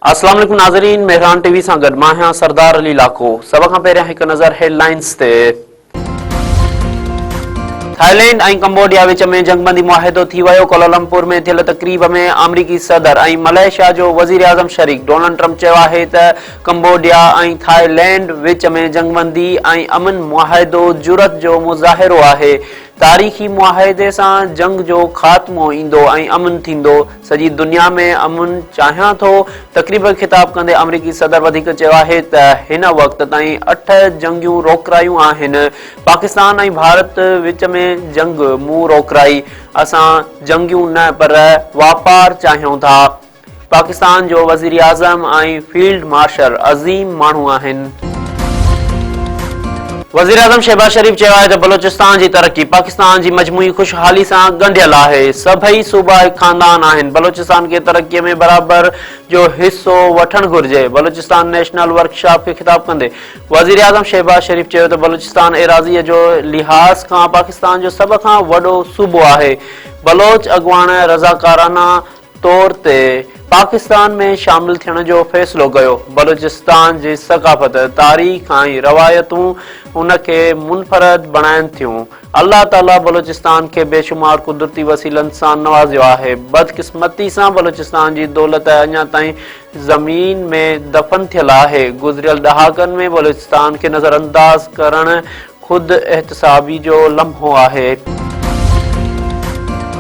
अस्सलाम वालेकुम नाज़रीन, मेहरान टीवी सां गॾु मां आहियां सरदार अली लाको। सभ खां पहिरियां हिकु नज़र हेडलाइंस ते। थाईलैंड ऐं कंबोडिया विच में जंगबंदी मुआहिदो थी वियो। कोलालमपुर में थियल तक़रीब में अमरीकी सदर ऐं मलेशिया जो वज़ीर आज़म शरीक। डोनाल्ड ट्रंप चयो आहे त कंबोडिया ऐं थाईलैंड विच में जंगबंदी ऐं अमन मुआहिदो जुरत जो मुज़ाहिरो आहे। तारीख़ी मुआहिदे सां जंग जो ख़ात्मो ईंदो ऐं अमन थींदो। सॼी दुनिया में अमन चाहियां थो। तक़रीब खे ख़िताब कंदे अमरीकी सदर वधीक चयो आहे त हिन वक़्त ताईं 8 जंगियूं रोकरायूं आहिनि। पाकिस्तान ऐं भारत विच में जंग मुंहुं रोकराई। असां जंगियूं न पर वापार चाहियूं था। पाकिस्तान जो वज़ीर आज़म ऐं फील्ड मार्शल अज़ीम माण्हू आहिनि। वज़ीर आज़म शहबाज शरीफ चयो आहे त बलोचिस्तान जी तरक़ी पाकिस्तान जी मजमूई खुशहाली सां ॻंढियल आहे। सभई सूबा हिकु ख़ानदान आहिनि। बलोचिस्तान खे तरक़ीअ में बराबर जो हिसो वठणु घुर्जे। बलोचिस्तान नेशनल वर्कशॉप खे ख़िताब कंदे वज़ीर आज़म शहबाज शरीफ चयो त बलोचिस्तान एराज़ीअ जो लिहाज़ खां पाकिस्तान जो सभ खां वॾो सूबो आहे। बलोच अॻुवाण रज़ाकाराना तौर ते पाकिस्तान में शामिल थियण जो फ़ैसिलो कयो। बलोचिस्तान जी सक़ाफ़त, तारीख़ ऐं रवायतूं उन खे मुनफ़रद बणाइनि थियूं। अल्लाह ताला बलोचिस्तान खे बेशुमार कुदरती वसीलनि सां नवाज़ियो आहे। बदकिस्मती सां बलोचिस्तान जी दौलत अञा ताईं ज़मीन में दफ़न थियल आहे। गुज़िरियल ॾहाकनि में बलोचिस्तान खे नज़रअंदाज़ करणु ख़ुदि एहतिसाबी जो लम्हो आहे।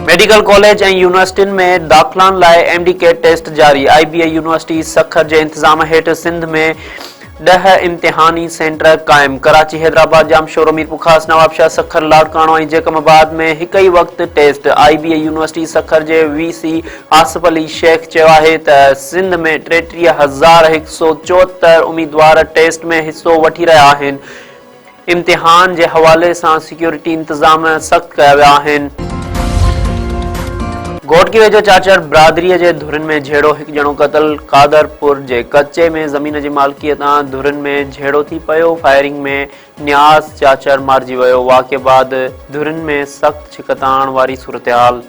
मेडिकल कॉलेज ऐं यूनिवर्सिटियुनि में दाख़िलाउनि लाइ MD कैट टेस्ट जारी। IBA यूनिवर्सिटी सखर जे इंतज़ाम हेठि सिंध में 10 इम्तिहानी सेंटर क़ाइम। कराची, हैदराबाद, जामशोरो, मीरपुर ख़ास, नवाबशाह, सखर, लाड़काणो ऐं जैकबाबाद में हिक ई वक़्तु टेस्ट। IBA यूनिवर्सिटी सखर जे VC आसिफ अली शेख चयो आहे त सिंध में 33,174 उम्मीदवार टेस्ट में हिसो वठी रहिया आहिनि। इम्तिहान जे हवाले सां सिक्योरिटी इंतज़ाम सख़्त कया विया आहिनि। घोटकी वेझो चाचर बिरादरीअ जे धुरिन में झेड़ो। हिकु ॼणो क़तल। कादरपुर जे कचे में ज़मीन जी मालिकीअ तां धुरिन में झेड़ो थी पियो। फायरिंग में न्याज़ चाचर मारिजी वियो। वाक़िए बाद धुरिन में सख़्त छिकताण वारी सूरतहाल।